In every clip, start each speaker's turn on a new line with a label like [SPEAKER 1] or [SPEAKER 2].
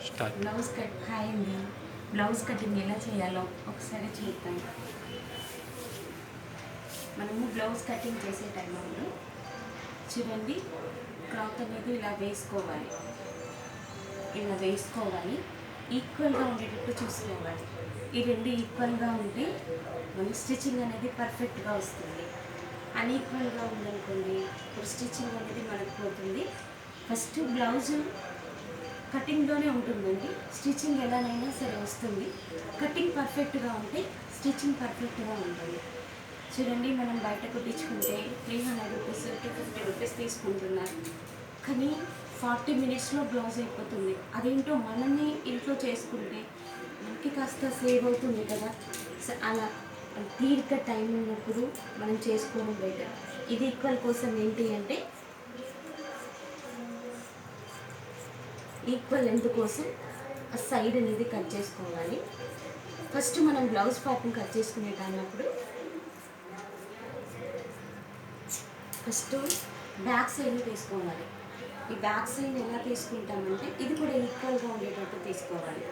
[SPEAKER 1] Start.
[SPEAKER 2] Blouse cut hi అండి. Blouse cutting ఎలా చేయాలో ఒకసారి చూద్దాం. మనము బ్లౌజ్ కటింగ్ చేసే టైంలో చూడండి, క్లాత్ అనేది ఇలా వేసుకోవాలి, ఈక్వల్గా ఉండేటట్టు చూసుకోవాలి. ఈ రెండు ఈక్వల్గా ఉంటే మన స్టిచ్చింగ్ అనేది పర్ఫెక్ట్గా వస్తుంది. అన్ఈక్వల్గా ఉందనుకోండి, ఇప్పుడు స్టిచ్చింగ్ అనేది మనకు పోతుంది. ఫస్ట్ బ్లౌజు కటింగ్లోనే ఉంటుందండి, స్టిచ్చింగ్ ఎలానైనా సరే వస్తుంది. కటింగ్ పర్ఫెక్ట్గా ఉంటే స్టిచ్చింగ్ పర్ఫెక్ట్గా ఉంటుంది. చూడండి, మనం బయట కుట్టించుకుంటే 300 రూపీస్ 250 రూపీస్ తీసుకుంటున్నారు, కానీ 40 మినిట్స్లో బ్లౌజ్ అయిపోతుంది. అదేంటో మనల్ని ఇంట్లో చేసుకుంటే మనకి కాస్త సేవ్ అవుతుంది కదా. అలా క్లియర్గా టైం ఉన్నప్పుడు మనం చేసుకోవడం బెటర్. ఇది ఈక్వల్ కోసం ఏంటి అంటే, ఈక్వల్ లెంత్ కోసం ఆ సైడ్ అనేది కట్ చేసుకోవాలి. ఫస్ట్ మనం బ్లౌజ్ పార్ట్ని కట్ చేసుకునే టైంప్పుడు ఫస్ట్ బ్యాక్ సైడ్ని తీసుకోవాలి. ఈ బ్యాక్ సైడ్ ఎలా తీసుకుంటామంటే, ఇది కూడా ఈక్వల్గా ఉండేటట్టు తీసుకోవాలి.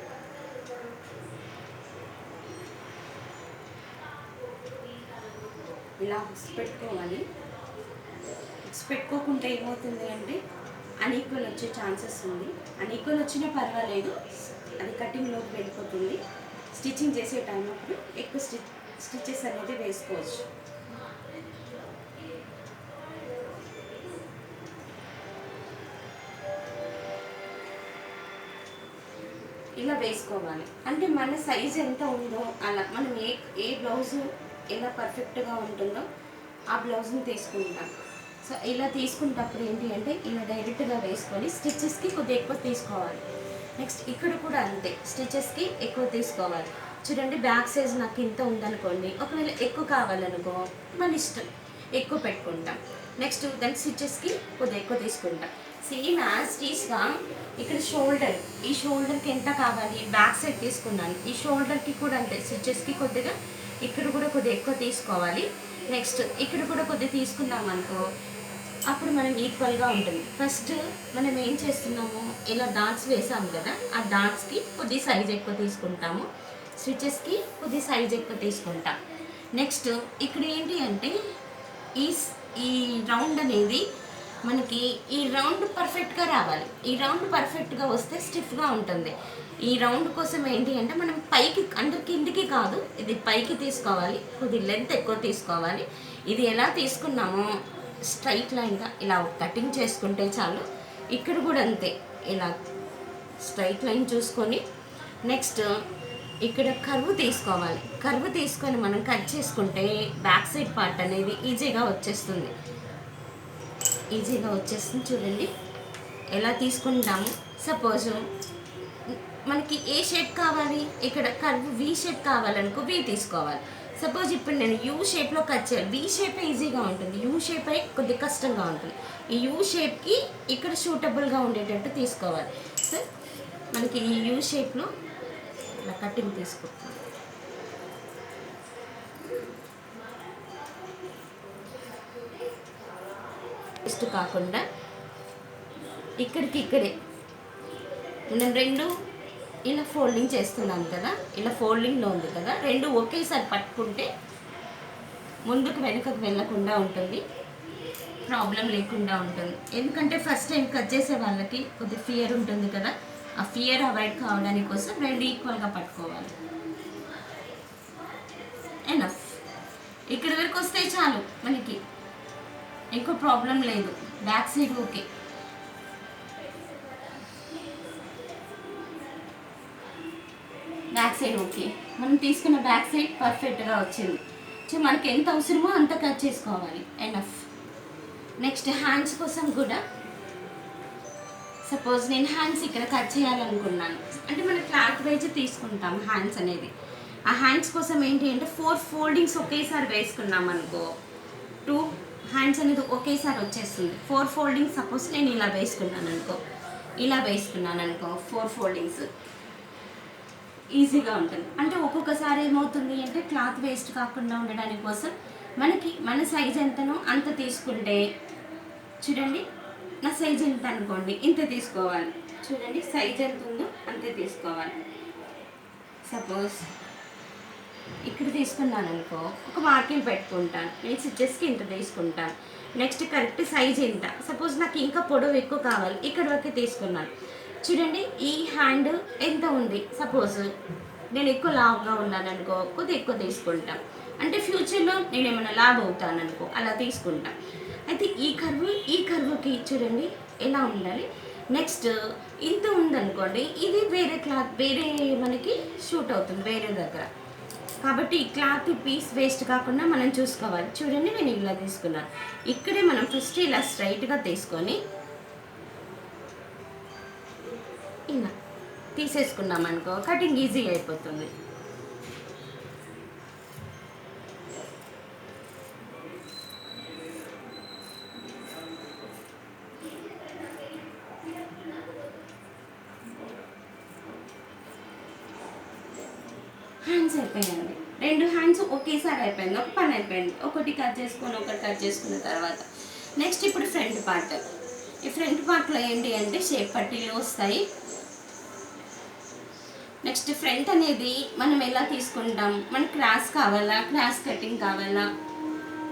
[SPEAKER 2] ఇలా హుక్స్ పెట్టుకోవాలి. హుక్స్ పెట్టుకోకుంటే ఏమవుతుంది అంటే అన్ఈక్వల్ వచ్చే ఛాన్సెస్ ఉంది. అన్ఈక్వల్ వచ్చినా పర్వాలేదు, అది కటింగ్లోకి వెళ్ళిపోతుంది. స్టిచ్చింగ్ చేసే టైం అప్పుడు ఎక్కువ స్టిచ్చెస్ అనేది వేసుకోవచ్చు. ఇలా వేసుకోవాలి. అంటే మన సైజ్ ఎంత ఉందో అలా మనం ఏ బ్లౌజు ఎలా పర్ఫెక్ట్గా ఉంటుందో ఆ బ్లౌజ్ని తీసుకుంటాం. సో ఇలా తీసుకున్నప్పుడు ఏంటి అంటే, ఇలా డైరెక్ట్గా వేసుకొని స్టిచ్చెస్కి కొద్దిగా ఎక్కువ తీసుకోవాలి. నెక్స్ట్ ఇక్కడ కూడా అంతే, స్టిచ్చెస్కి ఎక్కువ తీసుకోవాలి. చూడండి, బ్యాక్ సైజ్ నాకు ఇంత ఉందనుకోండి, ఒకవేళ ఎక్కువ కావాలనుకో మన ఇష్టం, ఎక్కువ పెట్టుకుంటాం. నెక్స్ట్ దాని స్టిచ్చెస్కి కొద్దిగా ఎక్కువ తీసుకుంటాం. సేమ్ యాజ్ టీస్గా ఇక్కడ షోల్డర్, ఈ షోల్డర్కి ఎంత కావాలి, బ్యాక్ సైడ్ తీసుకున్నాను. ఈ షోల్డర్కి కూడా అంతే, స్టిచ్చెస్కి కొద్దిగా ఇక్కడ కూడా కొద్దిగా ఎక్కువ తీసుకోవాలి. నెక్స్ట్ ఇక్కడ కూడా కొద్దిగా తీసుకున్నాం అనుకో, అప్పుడు మనం ఈక్వల్గా ఉంటుంది. ఫస్ట్ మనం ఏం చేస్తున్నాము, ఇలా డాట్స్ వేసాము కదా, ఆ డాట్స్కి కొద్ది సైజ్ ఎక్కువ తీసుకుంటాము, స్టిచెస్కి కొద్ది సైజ్ ఎక్కువ తీసుకుంటాం. నెక్స్ట్ ఇక్కడ ఏంటి అంటే, ఈ రౌండ్ అనేది మనకి ఈ రౌండ్ పర్ఫెక్ట్గా రావాలి. ఈ రౌండ్ పర్ఫెక్ట్గా వస్తే స్టిఫ్గా ఉంటుంది. ఈ రౌండ్ కోసం ఏంటి అంటే, మనం పైకి అంటే కిందికి కాదు, ఇది పైకి తీసుకోవాలి, కొద్ది లెంత్ ఎక్కువ తీసుకోవాలి. ఇది ఎలా తీసుకున్నామో స్ట్రైట్ లైన్గా ఇలా కటింగ్ చేసుకుంటే చాలు. ఇక్కడ కూడా అంతే, ఇలా స్ట్రైట్ లైన్ చూసుకొని నెక్స్ట్ ఇక్కడ కర్వ్ తీసుకోవాలి. కర్వ్ తీసుకొని మనం కట్ చేసుకుంటే బ్యాక్ సైడ్ పార్ట్ అనేది ఈజీగా వచ్చేస్తుంది. చూడండి ఎలా తీసుకుంటాము. సపోజ్ మనకి ఏ షేప్ కావాలి, ఇక్కడ కర్వ్ వి షేప్ కావాలనుకో వి తీసుకోవాలి. సపోజ్ ఇప్పుడు నేను యూ షేప్లో కట్ చేయాలి, వి షేప్ ఈజీగా ఉంటుంది, యూ షేప్ అయి కొద్దిగా కష్టంగా ఉంటుంది. ఈ యూ షేప్కి ఇక్కడ సూటబుల్గా ఉండేటట్టు తీసుకోవాలి. సో మనకి ఈ యూ షేప్లో ఇలా కటింగ్ తీసుకుంటాం. జస్ట్ కాకుండా ఇక్కడే మనం రెండు ఇలా ఫోల్డింగ్ చేస్తున్నాం కదా, ఇలా ఫోల్డింగ్లో ఉంది కదా, రెండు ఒకేసారి పట్టుకుంటే ముందుకు వెనుకకు వెళ్ళకుండా ఉంటుంది, ప్రాబ్లం లేకుండా ఉంటుంది. ఎందుకంటే ఫస్ట్ టైం కట్ చేసే వాళ్ళకి కొద్ది ఫియర్ ఉంటుంది కదా, ఆ ఫియర్ అవాయిడ్ కావడానికి కోసం రెండు ఈక్వల్గా పట్టుకోవాలి. ఎనఫ్, ఇక్కడి వరకు వస్తే చాలు, మనకి ఎక్కువ ప్రాబ్లం లేదు. బ్యాక్ సైడ్ ఓకే, మనం తీసుకున్న బ్యాక్ సైడ్ పర్ఫెక్ట్గా వచ్చింది. సో మనకి ఎంత అవసరమో అంత కట్ చేసుకోవాలి, ఎనఫ్. నెక్స్ట్ హ్యాండ్స్ కోసం కూడా, సపోజ్ నేను హ్యాండ్స్ ఇక్కడ కట్ చేయాలనుకున్నాను అంటే మనం క్లాత్ వైజ్ తీసుకుంటాం హ్యాండ్స్ అనేది. ఆ హ్యాండ్స్ కోసం ఏంటి అంటే 4 ఫోల్డింగ్స్ ఒకేసారి వేసుకున్నాం అనుకో, 2 హ్యాండ్స్ అనేది ఒకేసారి వచ్చేస్తుంది. 4 ఫోల్డింగ్స్ సపోజ్ నేను ఇలా వేసుకున్నాను అనుకో 4 ఫోల్డింగ్స్ ఈజీగా ఉంటుంది. అంటే ఒక్కొక్కసారి ఏమవుతుంది అంటే, క్లాత్ వేస్ట్ కాకుండా ఉండడానికి కోసం మనకి మన సైజ్ ఎంతనో అంత తీసుకుంటే, చూడండి నా సైజ్ ఎంత అనుకోండి, ఇంత తీసుకోవాలి. చూడండి సైజ్ ఎంత ఉందో అంతే తీసుకోవాలి. సపోజ్ ఇక్కడ తీసుకున్నాను అనుకో, ఒక మార్కింగ్ పెట్టుకుంటాను. నేను స్టిచెస్కి ఇంత తీసుకుంటాను. నెక్స్ట్ కరెక్ట్ సైజ్ ఎంత, సపోజ్ నాకు ఇంకా పొడవు ఎక్కువ కావాలి, ఇక్కడ వరకే తీసుకున్నాను. చూడండి ఈ హ్యాండ్ ఎంత ఉంది, సపోజ్ నేను ఎక్కువ లావుగా ఉన్నాను అనుకో, కొద్దిగా ఎక్కువ తీసుకుంటాను. అంటే ఫ్యూచర్లో నేను ఏమైనా లావ్ అవుతాను అనుకో, అలా తీసుకుంటాను. అయితే ఈ కర్వ్కి చూడండి ఎలా ఉండాలి. నెక్స్ట్ ఇంత ఉందనుకోండి, ఇది వేరే క్లాత్ వేరే మనకి షూట్ అవుతుంది వేరే దగ్గర. కాబట్టి ఈ క్లాత్ పీస్ వేస్ట్ కాకుండా మనం చూసుకోవాలి. చూడండి నేను ఇలా తీసుకున్నాను. ఇక్కడే మనం ఫస్ట్ ఇలా స్ట్రైట్గా తీసుకొని ఇలా తీసేసుకున్నాం అనుకో, కటింగ్ ఈజీ అయిపోతుంది. హ్యాండ్స్ అయిపోయాయండి. 2 హ్యాండ్స్ ఒకేసారి అయిపోయింది, ఒక పని అయిపోయింది. ఒకటి కట్ చేసుకున్న తర్వాత నెక్స్ట్ ఇప్పుడు ఫ్రంట్ పార్ట్. ఈ ఫ్రంట్ పార్ట్లో ఏంటి అంటే షేప్ పట్టీలు వస్తాయి. నెక్స్ట్ ఫ్రంట్ అనేది మనం ఎలా తీసుకుంటాం, మనకి క్రాస్ కావాలా, క్రాస్ కటింగ్ కావాలా,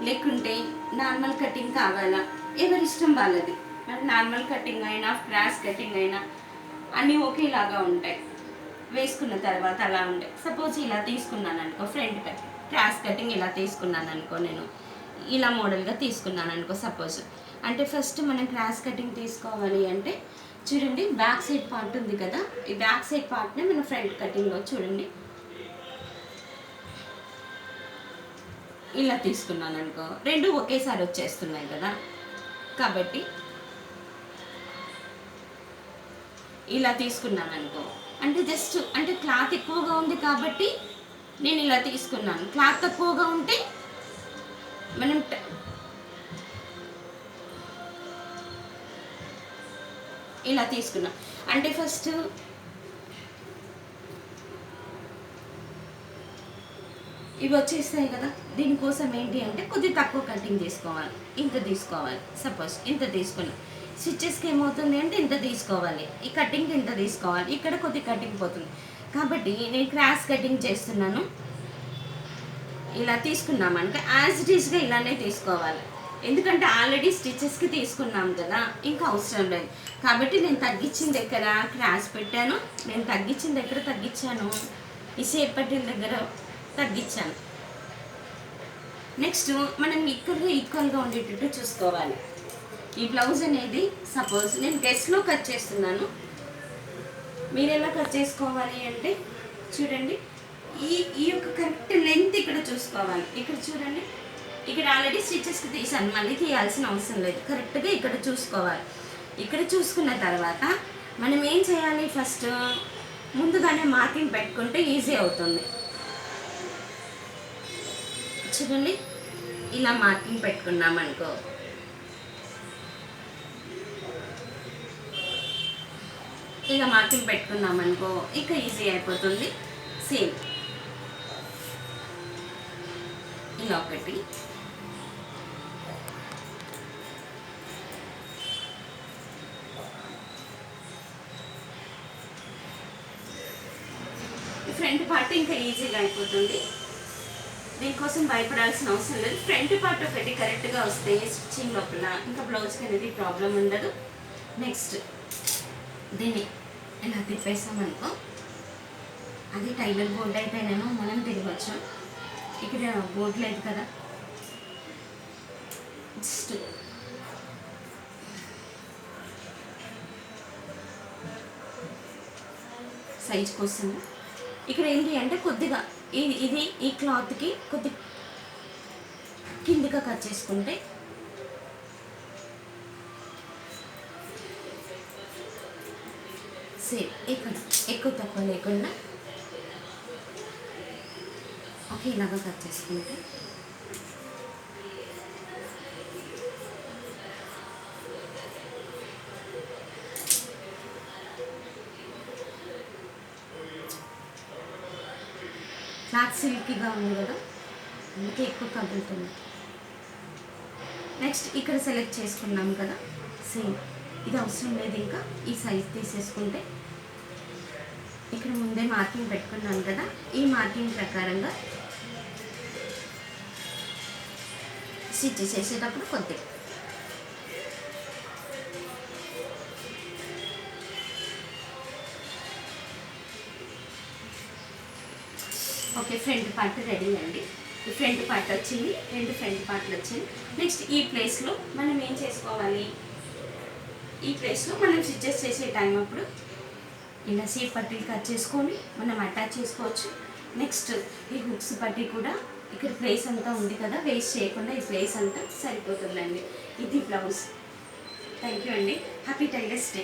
[SPEAKER 2] లేకుంటే నార్మల్ కటింగ్ కావాలా, ఎవరి ఇష్టం వాళ్ళది. మనకి నార్మల్ కటింగ్ అయినా క్రాస్ కటింగ్ అయినా అన్నీ ఒకేలాగా ఉంటాయి. వేసుకున్న తర్వాత అలా ఉండే సపోజ్ ఇలా తీసుకున్నాను అనుకో, ఫ్రంట్ కటింగ్ క్రాస్ కటింగ్ ఇలా తీసుకున్నాను అనుకో, నేను ఇలా మోడల్గా తీసుకున్నాను అనుకో సపోజ్. అంటే ఫస్ట్ మనం క్రాస్ కటింగ్ తీసుకోవాలి అంటే చూడండి బ్యాక్ సైడ్ పార్ట్ ఉంది కదా, ఈ బ్యాక్ సైడ్ పార్ట్ని మనం ఫ్రంట్ కటింగ్లో చూడండి ఇలా తీసుకున్నాను అనుకో, 2 ఒకేసారి వచ్చేస్తున్నాయి కదా. కాబట్టి ఇలా తీసుకున్నాను అనుకో, అంటే జస్ట్ అంటే క్లాత్ ఎక్కువగా ఉంది కాబట్టి నేను ఇలా తీసుకున్నాను. క్లాత్ తక్కువగా ఉంటే మనం ఇలా తీసుకున్నాం. అంటే ఫస్ట్ ఇవి వచ్చేస్తాయి కదా, దీనికోసం ఏంటి అంటే కొద్దిగా తక్కువ కటింగ్ తీసుకోవాలి. ఇంత తీసుకోవాలి, సపోజ్ ఇంత తీసుకున్నాం. స్టిచెస్కి ఏమవుతుంది అంటే ఇంత తీసుకోవాలి, ఈ కటింగ్కి ఇంత తీసుకోవాలి, ఇక్కడ కొద్ది కటింగ్ పోతుంది. కాబట్టి నేను క్రాస్ కటింగ్ చేస్తున్నాను. ఇలా తీసుకున్నామంటే యాజ్ ఇట్ ఈస్గా ఇలానే తీసుకోవాలి. ఎందుకంటే ఆల్రెడీ స్టిచెస్కి తీసుకున్నాం కదా, ఇంకా అవసరం లేదు. కాబట్టి నేను తగ్గించిన దగ్గర క్రాస్ పెట్టాను, నేను తగ్గించిన దగ్గర తగ్గించాను, ఈ షేప్ పట్టీల దగ్గర తగ్గించాను. నెక్స్ట్ మనం ఈక్వల్గా ఉండేటట్టు చూసుకోవాలి. ఈ బ్లౌజ్ అనేది సపోజ్ నేను డ్రెస్లో కట్ చేస్తున్నాను, మీరు ఎలా కట్ చేసుకోవాలి అంటే చూడండి ఈ యొక్క కరెక్ట్ లెంత్ ఇక్కడ చూసుకోవాలి. ఇక్కడ చూడండి, ఇక్కడ ఆల్రెడీ స్టిచెస్కి తీసాను, మళ్ళీ తీయాల్సిన అవసరం లేదు. కరెక్ట్గా ఇక్కడ చూసుకోవాలి. ఇక్కడ చూసుకున్న తర్వాత మనం ఏం చేయాలి, ఫస్ట్ ముందుగానే మార్కింగ్ పెట్టుకుంటే ఈజీ అవుతుంది. చూడండి ఇలా మార్కింగ్ పెట్టుకున్నాం అనుకో, ఇలా మార్కింగ్ పెట్టుకున్నాం అనుకో ఇక ఈజీ అయిపోతుంది. సేమ్ ఇలా ఒకటి, ఫ్రంట్ పార్ట్ ఇంకా ఈజీగా అయిపోతుంది. దీనికోసం భయపడాల్సిన అవసరం లేదు. ఫ్రంట్ పార్ట్ ఒకటి కరెక్ట్గా వస్తే స్టిచ్చింగ్ లోపల ఇంకా బ్లౌజ్కి అనేది ప్రాబ్లం ఉండదు. నెక్స్ట్ దీన్ని ఇలా తిప్పేసామనుకో, అది టైలర్ బోర్డు అయితేనేమో మనం తిరగచ్చు. ఇక్కడ బోర్డు లేదు కదా, జస్ట్ సైజ్ కోసం ఇక్కడ ఏంటి అంటే కొద్దిగా ఇది ఈ క్లాత్కి కొద్ది కిందిగా కట్ చేసుకుంటే సేమ్ ఇక్కడ ఎక్కువ తక్కువ లేకుండా ఒకేలాగా కట్ చేసుకుంటే క్లాత్ సిల్కీగా ఉంది కదా, అందుకే ఎక్కువ కదులుతుంది. నెక్స్ట్ ఇక్కడ సెలెక్ట్ చేసుకున్నాం కదా, సేమ్ ఇది అవసరం లేదు, ఇంకా ఈ సైజ్ తీసేసుకుంటే ఇక్కడ ముందే మార్కింగ్ పెట్టుకున్నాను కదా, ఈ మార్కింగ్ ప్రకారంగా స్టిచ్ చేసేటప్పుడు కొద్దిగా ఓకే. ఫ్రంట్ పార్ట్ రెడీ అండి. ఫ్రంట్ పార్ట్ వచ్చింది, 2 ఫ్రంట్ పార్ట్లు వచ్చింది. నెక్స్ట్ ఈ ప్లేస్లో మనం ఏం చేసుకోవాలి, ఈ ప్లేస్లో మనం స్టిచెస్ చేసే టైం అప్పుడు ఇలా సీట్ పట్టీలు కట్ చేసుకొని మనం అటాచ్ చేసుకోవచ్చు. నెక్స్ట్ ఈ హుక్స్ పట్టీ కూడా ఇక్కడ ప్లేస్ అంతా ఉంది కదా, వేస్ట్ చేయకుండా ఈ ప్లేస్ అంతా సరిపోతుందండి. ఇది బ్లౌజ్. థ్యాంక్ యూ అండి. Happy tailors day.